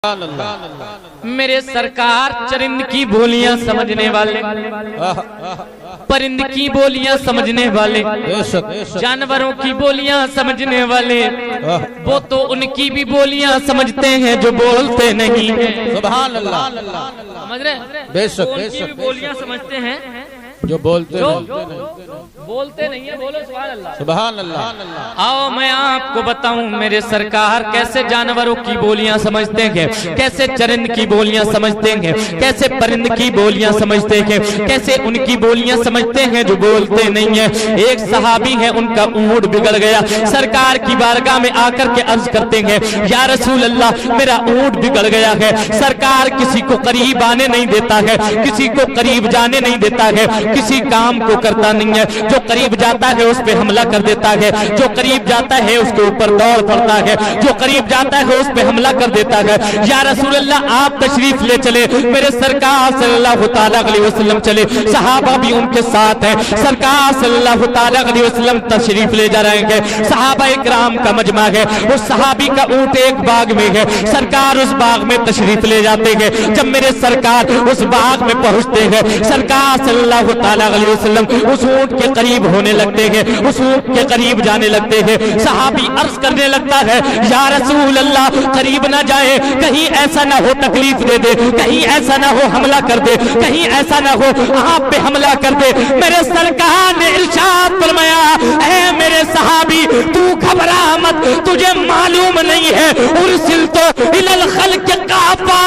میرے سرکار چرند کی بولیاں سمجھنے والے، پرند کی بولیاں سمجھنے والے، جانوروں کی بولیاں سمجھنے والے، وہ تو ان کی بھی بولیاں سمجھتے ہیں جو بولتے نہیں ہیں۔ سبحان اللہ، سمجھ رہے؟ بے شک ان کی بھی بولیاں سمجھتے ہیں جو بولتے نہیں ہیں۔ بولو سبحان اللہ، سبحان اللہ۔ آؤ میں آپ کو بتاؤں میرے سرکار کیسے جانوروں کی بولیاں سمجھتے ہیں، کیسے چرند کی بولیاں سمجھتے ہیں، کیسے پرند کی بولیاں سمجھتے ہیں، کیسے ان کی بولیاں سمجھتے ہیں جو بولتے نہیں ہیں۔ ایک صحابی ہے، ان کا اونٹ بگڑ گیا، سرکار کی بارگاہ میں آ کر کے عرض کرتے ہیں یا رسول اللہ میرا اونٹ بگڑ گیا ہے۔ سرکار کسی کو قریب آنے نہیں دیتا ہے، کسی کو قریب جانے نہیں دیتا ہے، کسی کام کو کرتا نہیں ہے، جو قریب جاتا ہے اس پہ حملہ کر دیتا ہے، جو قریب جاتا ہے اس کے اوپر دوڑ پڑتا ہے، جو قریب جاتا ہے اس پہ حملہ کر دیتا ہے۔ یا رسول اللہ آپ تشریف لے چلے، میرے سرکار صلی اللہ تعالیٰ علیہ وسلم چلے، صحابہ بھی ان کے ساتھ ہیں، سرکار صلی اللہ تعالیٰ علیہ وسلم تشریف لے جا رہے ہیں، صحابہ اکرام کا مجمع ہے، اس صحابی کا اونٹ ایک باغ میں ہے، سرکار اس باغ میں تشریف لے جاتے ہیں۔ جب میرے سرکار اس باغ میں پہنچتے ہیں، سرکار صلی اللہ تعالیٰ علیہ وسلم اس اونٹ کے قریب ہونے لگتے ہیں، اس اونٹ کے قریب جانے لگتے ہیں۔ صحابی عرض کرنے لگتا ہے یا رسول اللہ قریب نہ جائے، کہیں ایسا نہ ہو تکلیف دے دے، کہیں ایسا نہ ہو حملہ کر دے، کہیں ایسا نہ ہو آپ پہ حملہ کر دے۔ میرے سرکار نے ارشاد فرمایا اے میرے صحابی تو گھبرا مت، تجھے معلوم نہیں ہے ارسلت الی الخلق کافہ،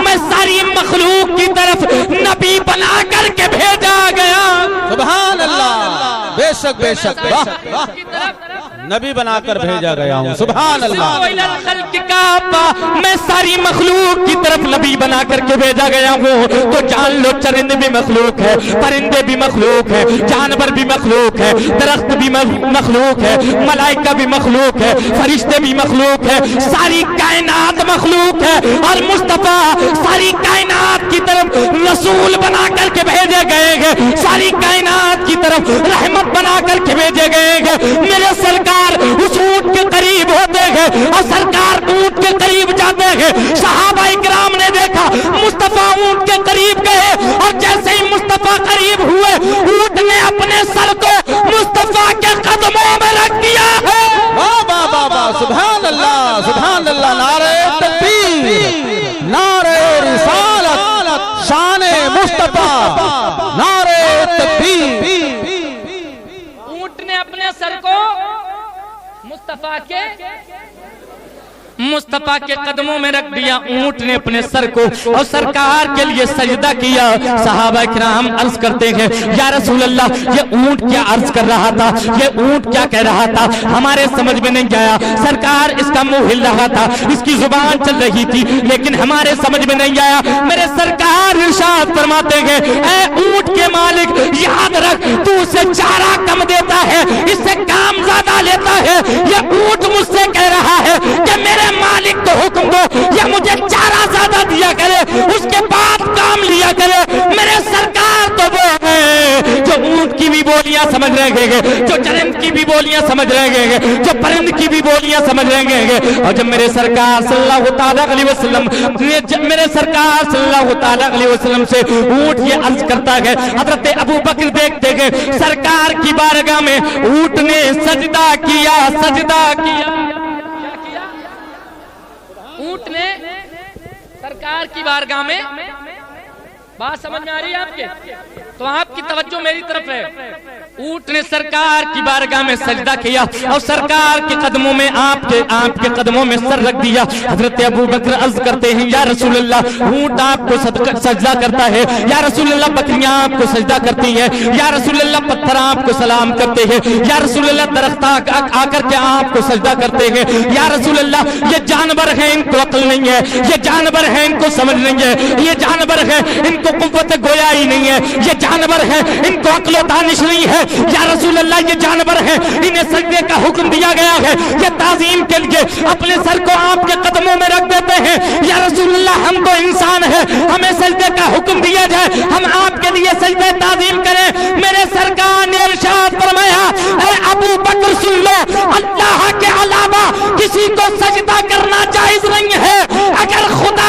میں ساری مخلوق کی طرف نبی بنا کر کے بھیجا گیا۔ سبحان اللہ، بے شک بے شک، نبی بنا کر بھیجا گیا ہوں۔ سبحان اللہ، میں ساری مخلوق کی طرف نبی بنا کر کے بھیجا گیا ہوں۔ تو جان لو چرند بھی مخلوق ہے، پرندے بھی مخلوق ہے، جانور بھی مخلوق ہے، درخت بھی مخلوق ہے، ملائکہ بھی مخلوق ہے، فرشتے بھی مخلوق ہے، ساری کائنات مخلوق ہے، اور مصطفیٰ ساری کائنات کی طرف رسول بنا کر کے بھیجے گئے ہیں، ساری کائنات کی طرف رحمت بنا کر کے بھیجے گئے ہیں۔ میرے سرکار اس اونٹ کے قریب ہوتے ہیں اور سرکار اونٹ کے قریب جاتے ہیں۔ صحابہ اکرام نے دیکھا مصطفیٰ اونٹ کے قریب گئے، اور جیسے ہی مصطفیٰ قریب ہوئے اونٹ نے اپنے سر کو مصطفیٰ کے قدموں میں رکھ دیا ہے۔ واہ واہ واہ واہ، سبحان اللہ سبحان اللہ، نعرہ تکبیر، نعرہ رسالت، شان مصطفیٰ، نعرہ تکبیر۔ اونٹ نے اپنے سر کو مصطفیٰ کے قدموں میں رکھ دیا، اونٹ نے اپنے سر کو اور سرکار کے لیے سجدہ کیا۔ صحابہ کرام عرض کرتے ہیں یا رسول اللہ یہ اونٹ کیا عرض کر رہا تھا، یہ اونٹ کیا کہہ رہا تھا، ہمارے سمجھ میں نہیں آیا۔ سرکار اس کا منہ ہل رہا تھا، اس کی زبان چل رہی تھی، لیکن ہمارے سمجھ میں نہیں آیا۔ میرے سرکار ارشاد فرماتے ہیں اے اونٹ کے مالک یاد رکھ تو اسے چارہ کم دیتا ہے، اس سے کام زیادہ لیتا ہے۔ یہ اونٹ مجھ سے کہہ رہا ہے کہ میرے مالک کو حکم دو یا مجھے چارہ زیادہ دیا کرے، اس کے بعد کام لیا کرے۔ میرے سرکار تو وہ ہے جو اونٹ کی بھی بولیاں سمجھ رہے ہیں، جو چرند کی بھی بولیاں سمجھ رہے ہیں، جو پرند کی بھی بولیاں سمجھ رہے ہیں۔ اور جب میرے سرکار صلی اللہ تعالیٰ علیہ وسلم میرے سرکار صلی اللہ تعالیٰ علیہ وسلم سے اونٹ یہ عرض کرتا ہے، حضرت ابو بکر دیکھتے ہیں سرکار کی بارگاہ میں اونٹ نے سجدہ کیا، سجدہ کیا۔ اونٹ نے سرکار کی بارگاہ میں، بات سمجھ میں آ رہی ہے آپ کے؟ تو آپ کی توجہ میری طرف ہے۔ اونٹ نے سرکار کی بارگاہ میں سجدہ کیا اور سرکار کے قدموں میں آپ کے قدموں میں سر رکھ دیا۔ حضرت ابو بکر عرض کرتے ہیں یا رسول اللہ اونٹ آپ کو سجدہ کرتا ہے، یا رسول اللہ بکریاں آپ کو سجدہ کرتی ہیں، یا رسول اللہ پتھر آپ کو سلام کرتے ہیں، یا رسول اللہ درخت آ کر کے آپ کو سجدہ کرتے ہیں، یا رسول اللہ یہ جانور ہیں ان کو عقل نہیں ہے، یہ جانور ہیں ان کو سمجھ نہیں ہے، یہ جانور ہیں ان کو قوت گویائی نہیں ہے، یہ جانور ہیں ان کو عقل و دانش نہیں ہے۔ یا رسول اللہ یہ جانور ہیں انہیں سجدے کا حکم دیا گیا ہے، یہ تعظیم کے لیے اپنے سر کو آپ کے قدموں میں رکھ دیتے ہیں۔ یا رسول اللہ ہم تو انسان ہیں، ہمیں سجدے کا حکم دیا جائے، ہم آپ کے لیے سجدے تعظیم کریں۔ میرے سرکار نے ارشاد فرمایا اے ابو بکر سن لو، اللہ کے علاوہ کسی کو سجدہ کرنا جائز نہیں ہے۔ اگر خدا